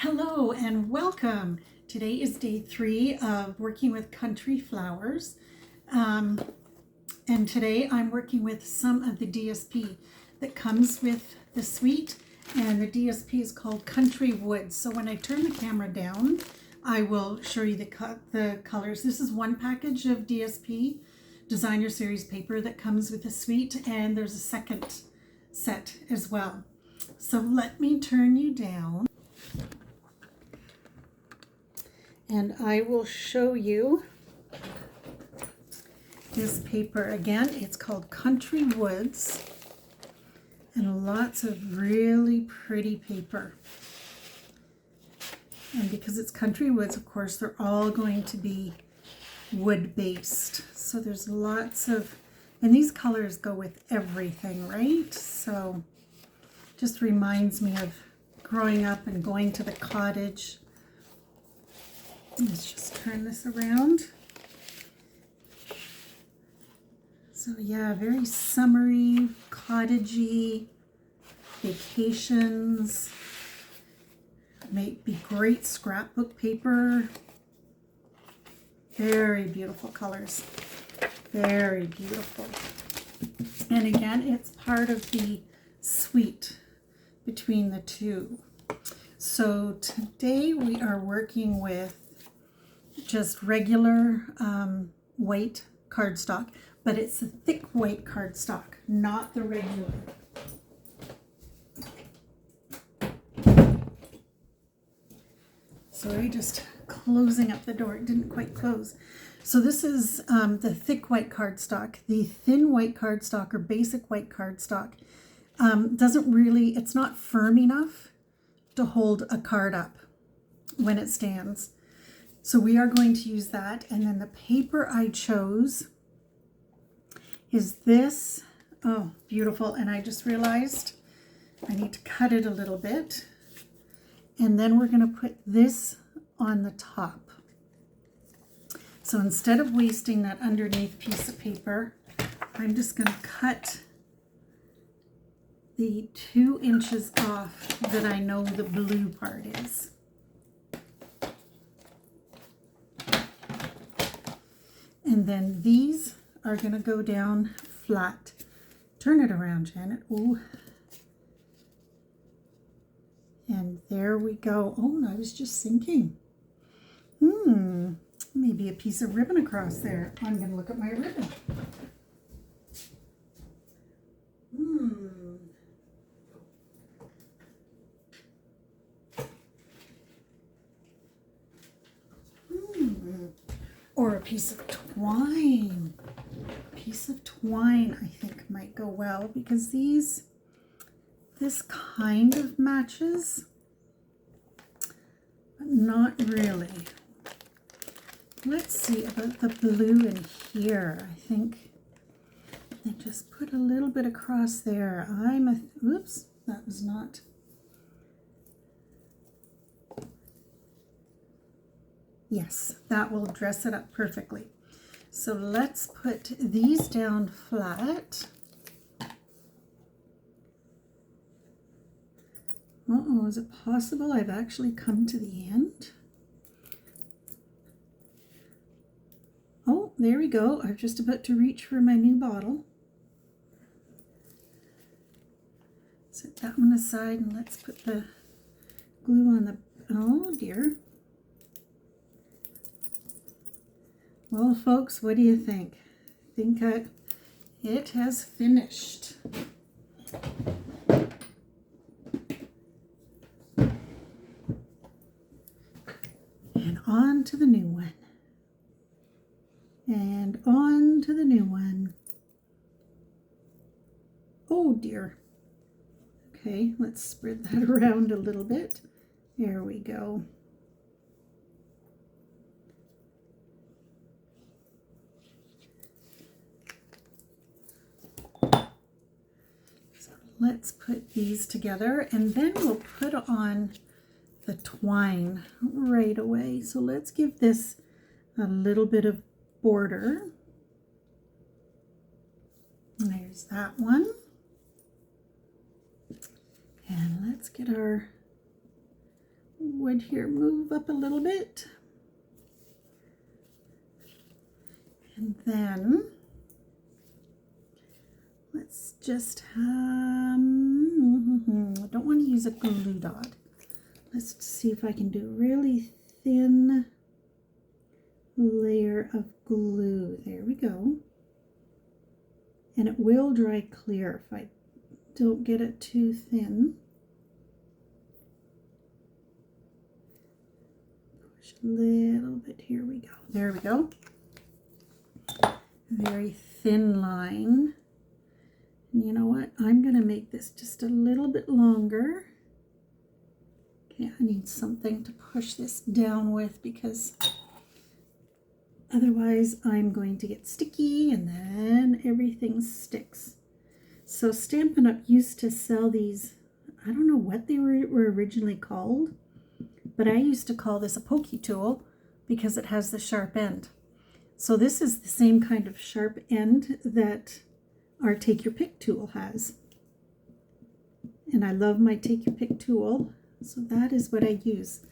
Hello and welcome. Today is day 3 of working with country flowers. And today I'm working with some of the DSP that comes with the suite, and the DSP is called Country Woods. So when I turn the camera down, I will show you the colors. This is one package of DSP, Designer Series paper, that comes with the suite, and there's a second set as well. So let me turn you down. And I will show you this paper again. It's called Country Woods, and lots of really pretty paper. And because it's Country Woods, of course, they're all going to be wood-based. So there's lots of, and these colors go with everything, right? So just reminds me of growing up and going to the cottage. Let's just turn this around. So yeah, very summery, cottagey, vacations. Might be great scrapbook paper. Very beautiful colors. Very beautiful. And again, it's part of the suite between the two. So today we are working with just regular white cardstock, but it's a thick white cardstock, not the regular. Sorry, just closing up the door. It didn't quite close. So this is the thick white cardstock. The thin white cardstock or basic white cardstock doesn't really, it's not firm enough to hold a card up when it stands. So we are going to use that. And then the paper I chose is this. Oh, beautiful. And I just realized I need to cut it a little bit. And then we're going to put this on the top. So instead of wasting that underneath piece of paper, I'm just going to cut the 2 inches off that I know the blue part is. And then these are going to go down flat. Turn it around, Janet. Ooh. And there we go. Oh, I was just thinking. Maybe a piece of ribbon across there. I'm going to look at my ribbon. Or a piece of twine. A piece of twine, I think, might go well, because this kind of matches, but not really. Let's see about the blue in here. I think I just put a little bit across there. Oops, that was not. Yes, that will dress it up perfectly. So let's put these down flat. Uh-oh, is it possible I've actually come to the end? Oh, there we go. I'm just about to reach for my new bottle. Set that one aside and let's put the glue on the, oh dear. Well, folks, what do you think? Think it has finished. And on to the new one. And on to the new one. Oh dear. Okay, let's spread that around a little bit. There we go. So let's put these together, and then we'll put on the twine right away. So let's give this a little bit of border. There's that one. And let's get our wood here move up a little bit. And then let's just, I don't want to use a glue dot. Let's see if I can do a really thin layer of glue. There we go. And it will dry clear if I don't get it too thin. Push a little bit, here we go. There we go. Very thin line. And you know what? I'm going to make this just a little bit longer. Okay, I need something to push this down with because otherwise I'm going to get sticky and then everything sticks. So Stampin' Up! Used to sell these, I don't know what they were originally called, but I used to call this a pokey tool because it has the sharp end. So this is the same kind of sharp end that our Take Your Pick tool has. And I love my Take Your Pick tool, so that is what I use.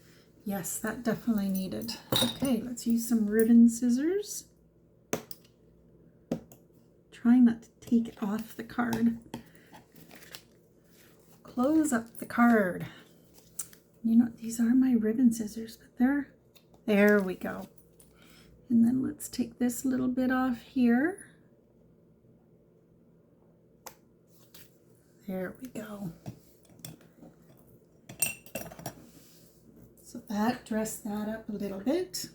Yes, that definitely needed. Okay, let's use some ribbon scissors. Trying not to take it off the card. Close up the card. You know, these are my ribbon scissors, but there we go. And then let's take this little bit off here. There we go. So that dressed that up a little bit.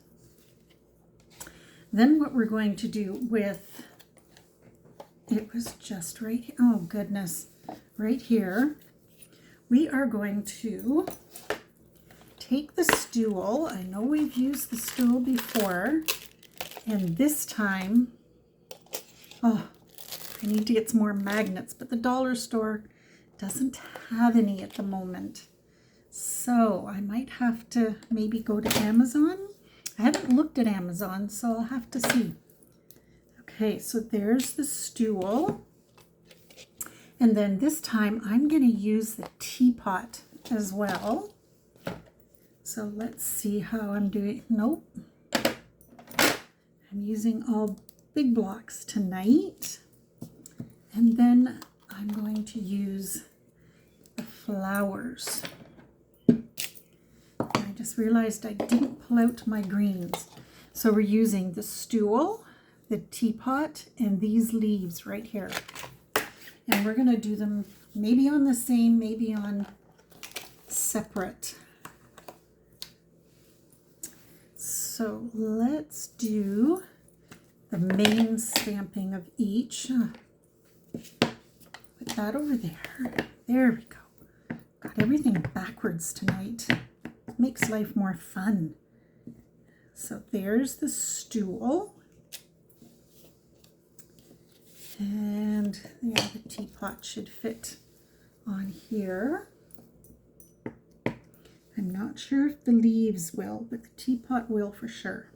Then what we're going to do with, it was just right here, oh goodness, right here, we are going to take the stool. I know we've used the stool before, and this time, oh, I need to get some more magnets, but the dollar store doesn't have any at the moment. So I might have to maybe go to Amazon. I haven't looked at Amazon, so I'll have to see. Okay, so there's the stool. And then this time I'm going to use the teapot as well. So let's see how I'm doing. Nope. I'm using all big blocks tonight. And then I'm going to use the flowers. I just realized I didn't pull out my greens. So we're using the stool, the teapot, and these leaves right here. And we're going to do them maybe on the same, maybe on separate. So let's do the main stamping of each. Put that over there. There we go. Got everything backwards tonight. Makes life more fun. So there's the stool. And yeah, the teapot should fit on here. I'm not sure if the leaves will, but the teapot will for sure.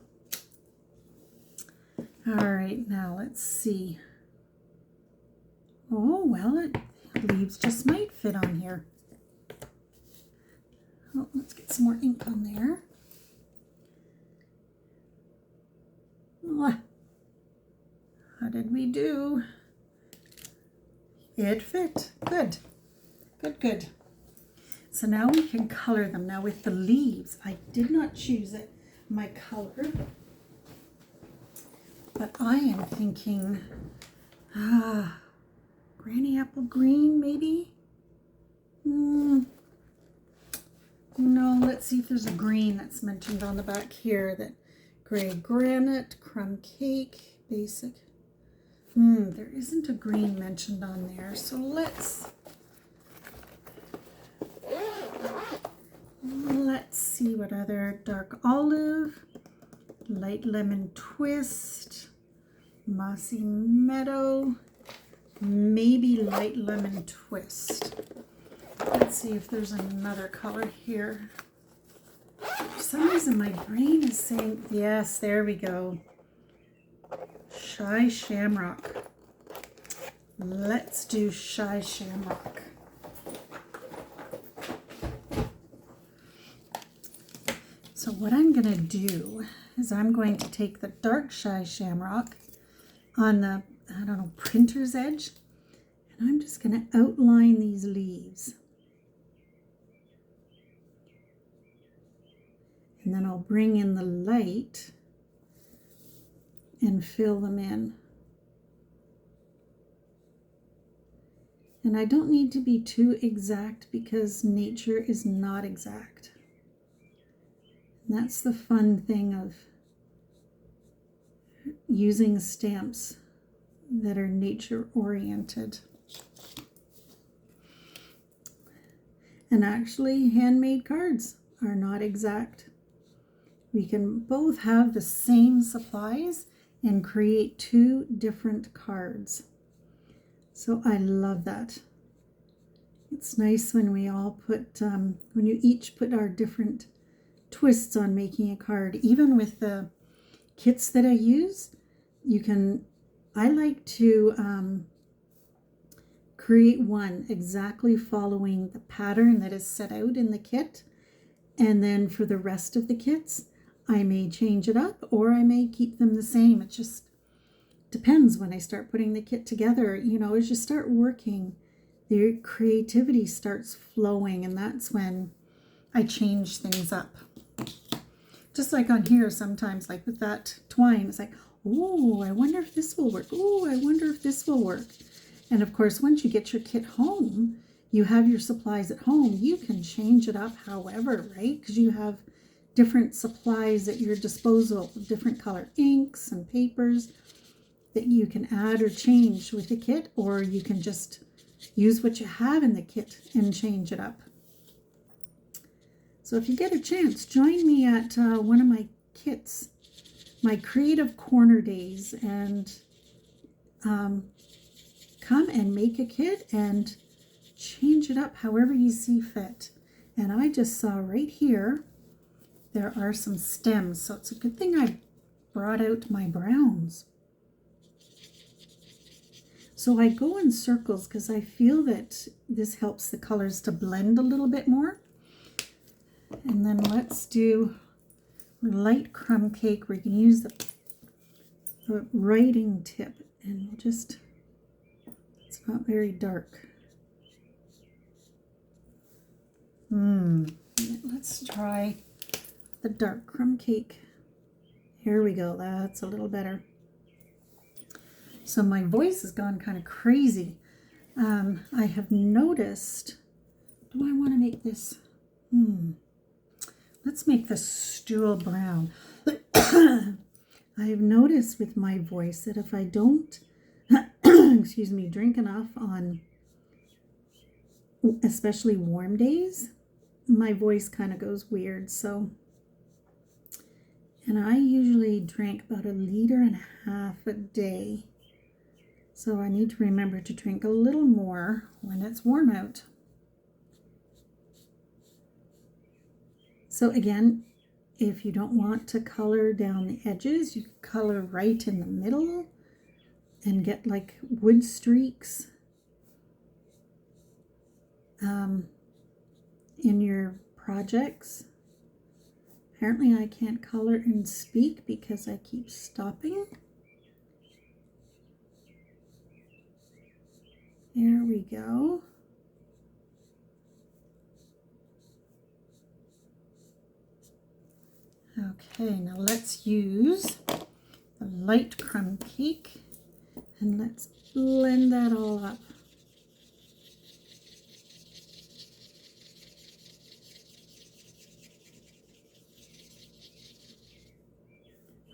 All right, now let's see. Oh, well, leaves just might fit on here. Oh, let's get some more ink on there. Oh, how did we do? It fit. Good. Good, good. So now we can color them. Now with the leaves, I did not choose it, my color, but I am thinking, Granny Apple Green, maybe? No, let's see if there's a green that's mentioned on the back here. That Gray Granite, Crumb Cake, Basic. There isn't a green mentioned on there, so let's see what other. Dark Olive, Light Lemon Twist, Mossy Meadow, maybe Light Lemon Twist. Let's see if there's another color here. For some reason my brain is saying, yes, there we go. Shy Shamrock. Let's do Shy Shamrock. So what I'm going to do is I'm going to take the dark shy shamrock on the, I don't know, printer's edge, and I'm just going to outline these leaves. And then I'll bring in the light and fill them in. And I don't need to be too exact because nature is not exact. And that's the fun thing of using stamps that are nature oriented. And actually, handmade cards are not exact. We can both have the same supplies and create two different cards. So I love that. It's nice when we all put, when you each put our different twists on making a card. Even with the kits that I use, I like to create one exactly following the pattern that is set out in the kit. And then for the rest of the kits, I may change it up or I may keep them the same. It just depends when I start putting the kit together. You know, as you start working, the creativity starts flowing, and that's when I change things up. Just like on here sometimes, like with that twine, it's like, oh, I wonder if this will work. Oh, I wonder if this will work. And of course, once you get your kit home, you have your supplies at home, you can change it up however, right? Because you have different supplies at your disposal, different color inks and papers that you can add or change with the kit, or you can just use what you have in the kit and change it up. So if you get a chance, join me at one of my kits, my Creative Corner days, and come and make a kit and change it up however you see fit. And I just saw right here, there are some stems. So it's a good thing I brought out my browns. So I go in circles because I feel that this helps the colors to blend a little bit more. And then let's do light crumb cake where you can use the writing tip, and we'll just, it's not very dark. Let's try the dark crumb cake. Here we go, that's a little better. So my voice has gone kind of crazy. I have noticed, do I want to make this? Let's make the stool brown. I have noticed with my voice that if I don't, excuse me, drink enough on especially warm days, my voice kind of goes weird. So, and I usually drink about 1.5 liters a day. So I need to remember to drink a little more when it's warm out. So again, if you don't want to color down the edges, you can color right in the middle and get like wood streaks in your projects. Apparently I can't color and speak because I keep stopping. There we go. Okay, now let's use the light crumb cake and let's blend that all up.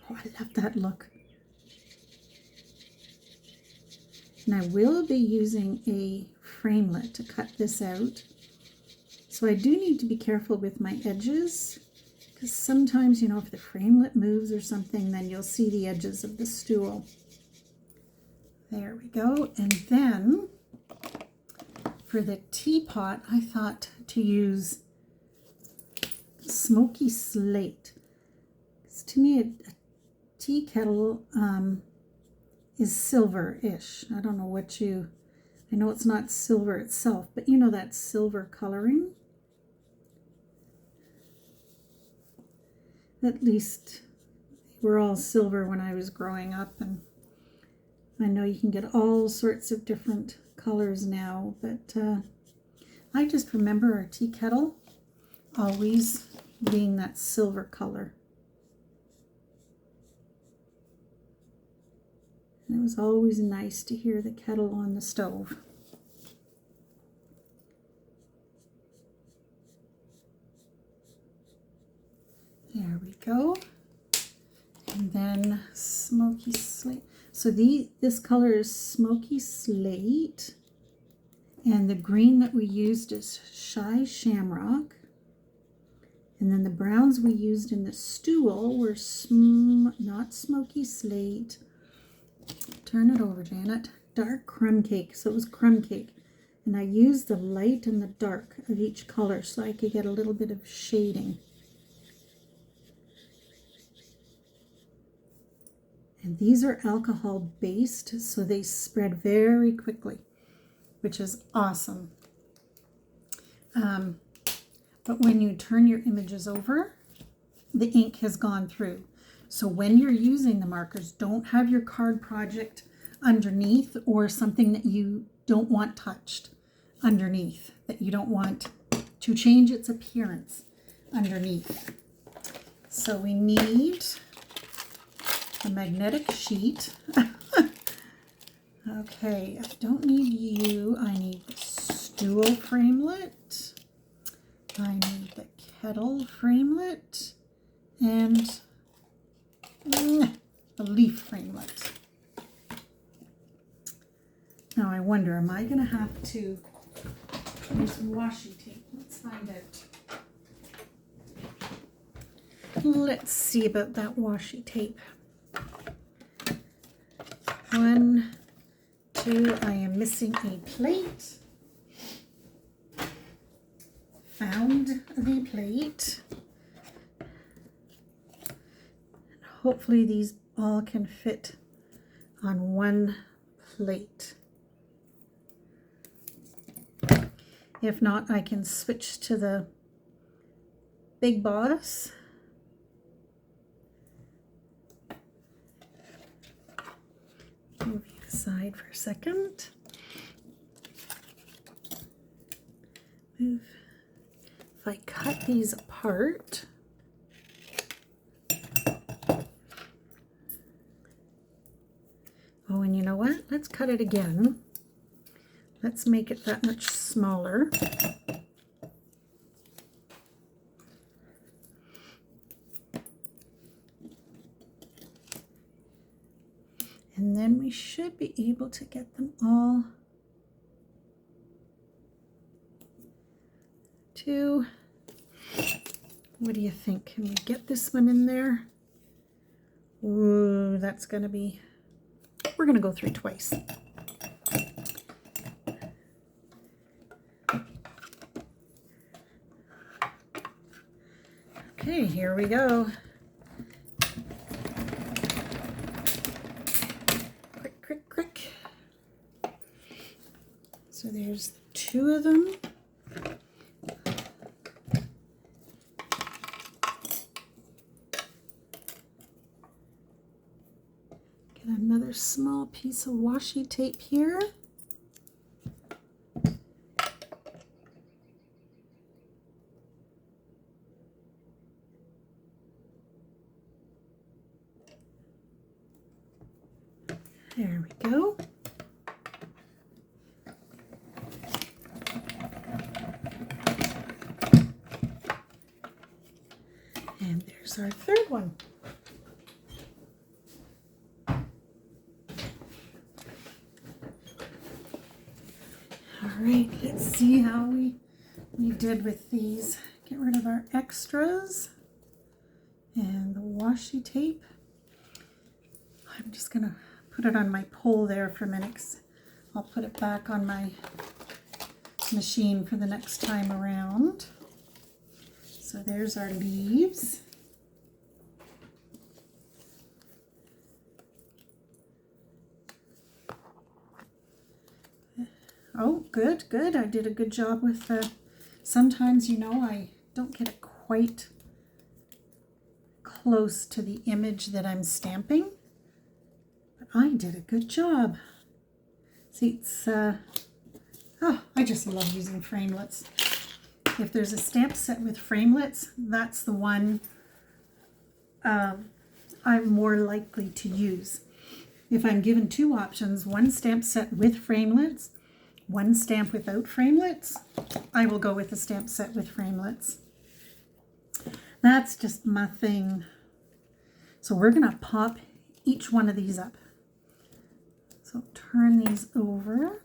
Oh, I love that look. And I will be using a framelit to cut this out. So I do need to be careful with my edges, because sometimes, you know, if the framelit moves or something, then you'll see the edges of the stool. There we go. And then for the teapot, I thought to use smoky slate. Because to me, a tea kettle is silver-ish. I don't know what I know it's not silver itself, but you know that silver coloring. At least they were all silver when I was growing up, and I know you can get all sorts of different colors now, but I just remember our tea kettle always being that silver color. And it was always nice to hear the kettle on the stove. There we go. And then smoky slate. So this color is smoky slate. And the green that we used is shy shamrock. And then the browns we used in the stool were not smoky slate. Turn it over, Janet. Dark crumb cake. So it was crumb cake. And I used the light and the dark of each color so I could get a little bit of shading. And these are alcohol based, so they spread very quickly, which is awesome. But when you turn your images over, the ink has gone through. So when you're using the markers, don't have your card project underneath or something that you don't want touched underneath, that you don't want to change its appearance underneath. So we need a magnetic sheet. Okay, I don't need you. I need the stool framelit. I need the kettle framelit. And the leaf framelit. Now I wonder, am I going to have to use washi tape? Let's find out. Let's see about that washi tape. 1, 2, I am missing a plate. Found the plate. Hopefully these all can fit on one plate. If not, I can switch to the Big Boss. Move you aside for a second. Move. If I cut these apart, oh, and you know what? Let's cut it again. Let's make it that much smaller. And then we should be able to get them all to, what do you think? Can we get this one in there? Ooh, that's gonna be, we're gonna go through twice. Okay, here we go. Quick, quick, quick. So there's 2 of them. Get another small piece of washi tape here. There we go. And there's our 3rd one. All right, let's see how we did with these. Get rid of our extras and the washi tape. I'm just gonna put it on my pole there for a minute. 'Cause I'll put it back on my machine for the next time around. So there's our leaves. Oh, good, good. I did a good job with the, sometimes, you know, I don't get it quite close to the image that I'm stamping. But I did a good job. See, it's, I just love using framelits. If there's a stamp set with framelits, that's the one I'm more likely to use. If I'm given two options, one stamp set with framelits, one stamp without framelits, I will go with the stamp set with framelits. That's just my thing. So we're going to pop each one of these up. So turn these over.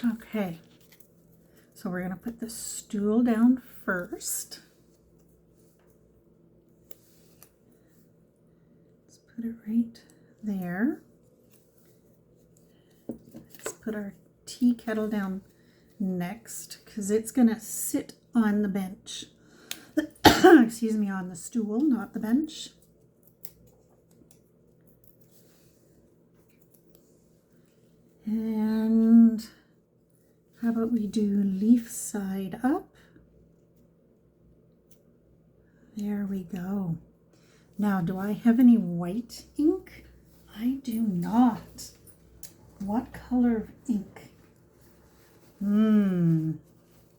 Okay, so we're going to put the stool down first. Let's put it right there. Let's put our tea kettle down next because it's going to sit on the bench. Excuse me, on the stool, not the bench. And how about we do leaf side up? There we go. Now, do I have any white ink? I do not. What color of ink? Brown,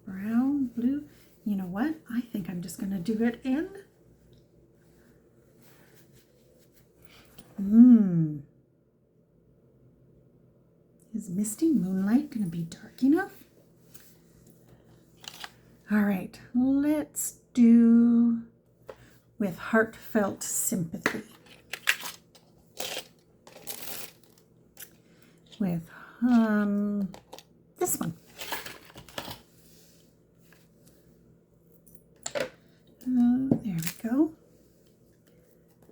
blue. You know what? I think I'm just going to do it in. Is Misty Moonlight going to be dark enough? All right, let's do with Heartfelt Sympathy. With this one. There we go.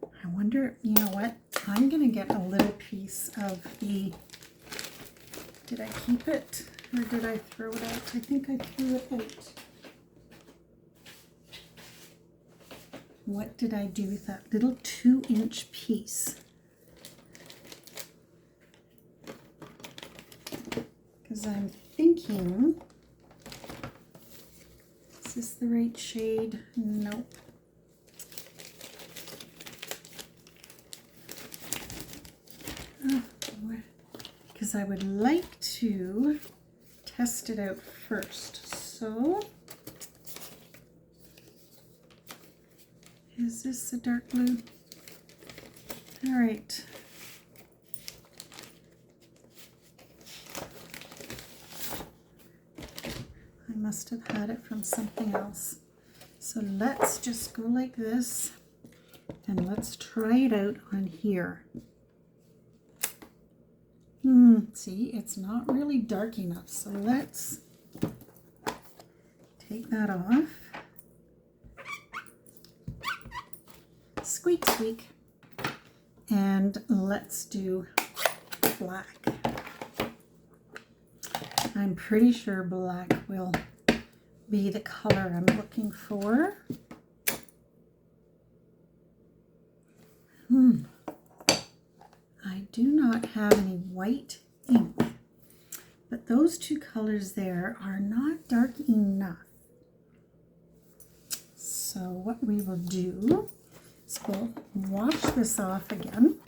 I wonder, you know what? I'm going to get a little piece of the... Did I keep it or did I throw it out? I think I threw it out. What did I do with that little 2-inch piece? Because I'm thinking, is this the right shade? Nope. Because I would like to test it out first. So, is this a dark blue? All right. I must have had it from something else. So let's just go like this and let's try it out on here. See, it's not really dark enough, so let's take that off. Squeak, squeak. And let's do black. I'm pretty sure black will be the color I'm looking for. I do not have any white ink, but those two colors there are not dark enough. So what we will do is we'll wash this off again.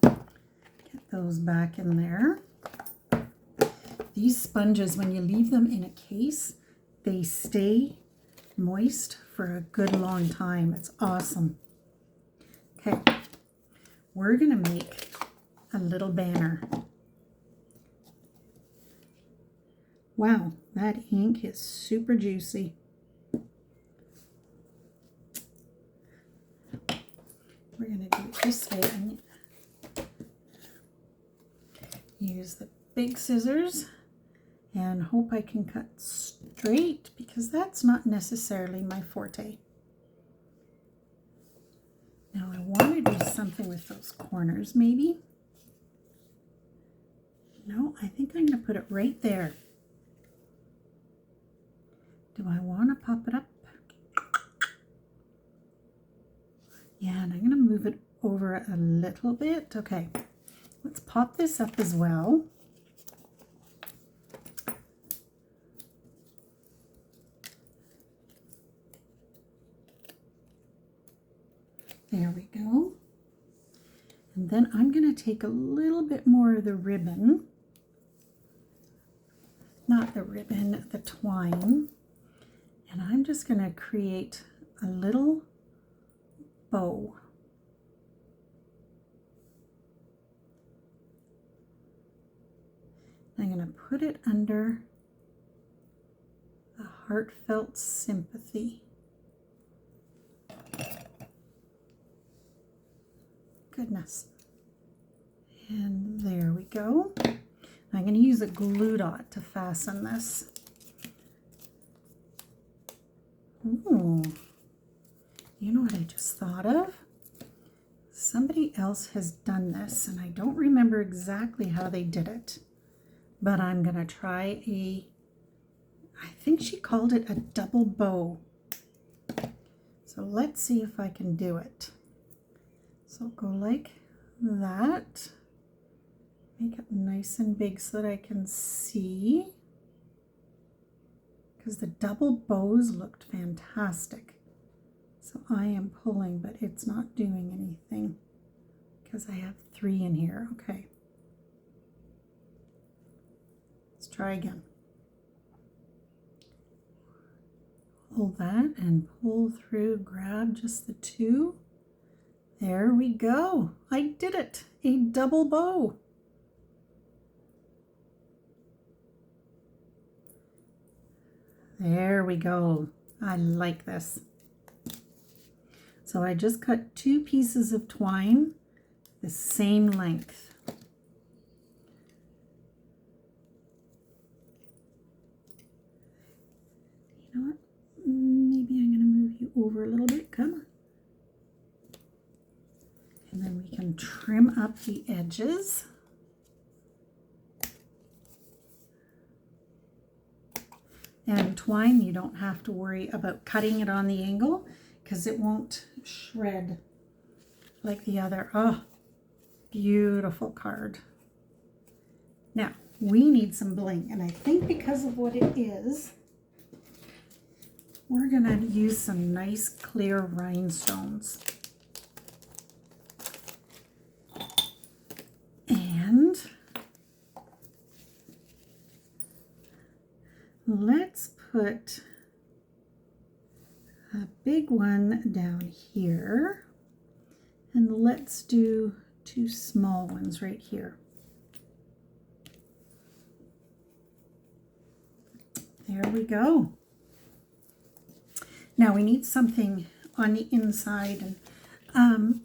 Get those back in there. These sponges, when you leave them in a case, they stay moist for a good long time. It's awesome. Okay, we're gonna make a little banner. Wow, that ink is super juicy. We're gonna do it this way and use the big scissors and hope I can cut straight because that's not necessarily my forte. Now I want to do something with those corners maybe. No, I think I'm going to put it right there. Do I want to pop it up? for a little bit. Okay, let's pop this up as well. There we go. And then I'm going to take a little bit more of the ribbon, not the ribbon, the twine, and I'm just going to create a little bow. I'm going to put it under a heartfelt sympathy. Goodness. And there we go. I'm going to use a glue dot to fasten this. Ooh. You know what I just thought of? Somebody else has done this, and I don't remember exactly how they did it. But I'm going to try I think she called it a double bow. So let's see if I can do it. So go like that. Make it nice and big so that I can see. Because the double bows looked fantastic. So I am pulling, but it's not doing anything because I have 3 in here. Okay. Let's try again. Hold that and pull through, grab just the 2. There we go. I did it. A double bow. There we go. I like this. So I just cut 2 pieces of twine the same length. You know what? Maybe I'm going to move you over a little bit. Come on. And then we can trim up the edges. And twine, you don't have to worry about cutting it on the angle because it won't shred like the other. Oh, beautiful card. Now, we need some bling, and I think because of what it is, we're going to use some nice clear rhinestones. And let's put a big one down here, and let's do 2 small ones right here. There we go. Now we need something on the inside, and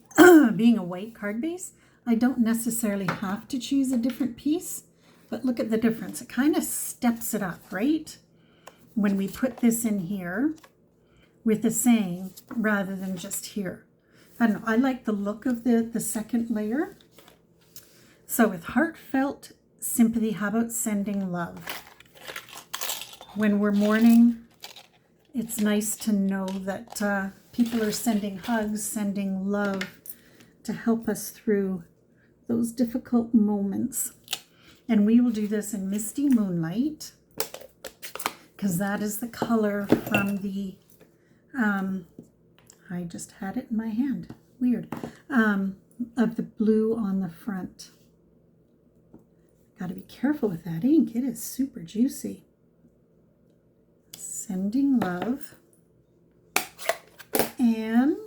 being a white card base, I don't necessarily have to choose a different piece, but look at the difference. It kind of steps it up, right? When we put this in here with the saying rather than just here. I don't know, I like the look of the second layer. So with heartfelt sympathy, how about sending love? When we're mourning, it's nice to know that people are sending hugs, sending love to help us through those difficult moments. And we will do this in Misty Moonlight because that is the color from the, I just had it in my hand, weird, of the blue on the front. Got to be careful with that ink, it is super juicy. Sending love. And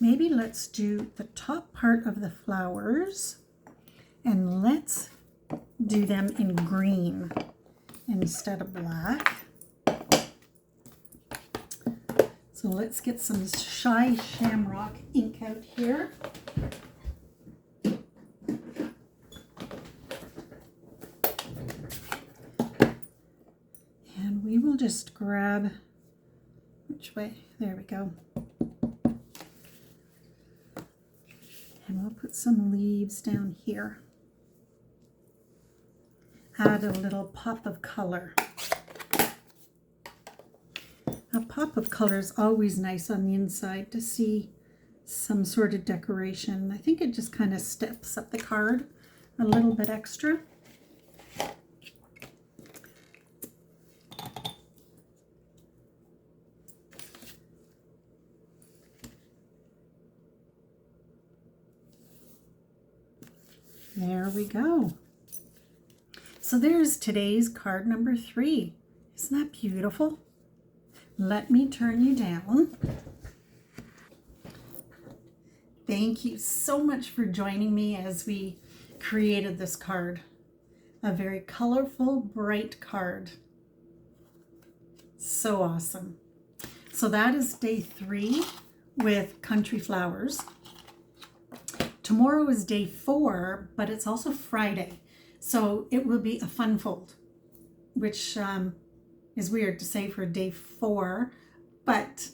maybe let's do the top part of the flowers and let's do them in green instead of black. So let's get some Shy Shamrock ink out here. And we will just grab, which way? There we go. And we'll put some leaves down here. Add a little pop of color. A pop of color is always nice on the inside to see some sort of decoration. I think it just kind of steps up the card a little bit extra. There we go. So there's today's card number 3. Isn't that beautiful? Let me turn you down. Thank you so much for joining me as we created this card. A very colorful, bright card. So awesome. So that is day 3 with Country Flowers. Tomorrow is day 4, but it's also Friday. So it will be a fun fold, which is weird to say for day 4, but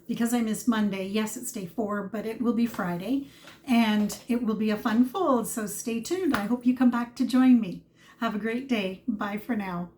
because I missed Monday, yes, it's day 4, but it will be Friday and it will be a fun fold. So stay tuned. I hope you come back to join me. Have a great day. Bye for now.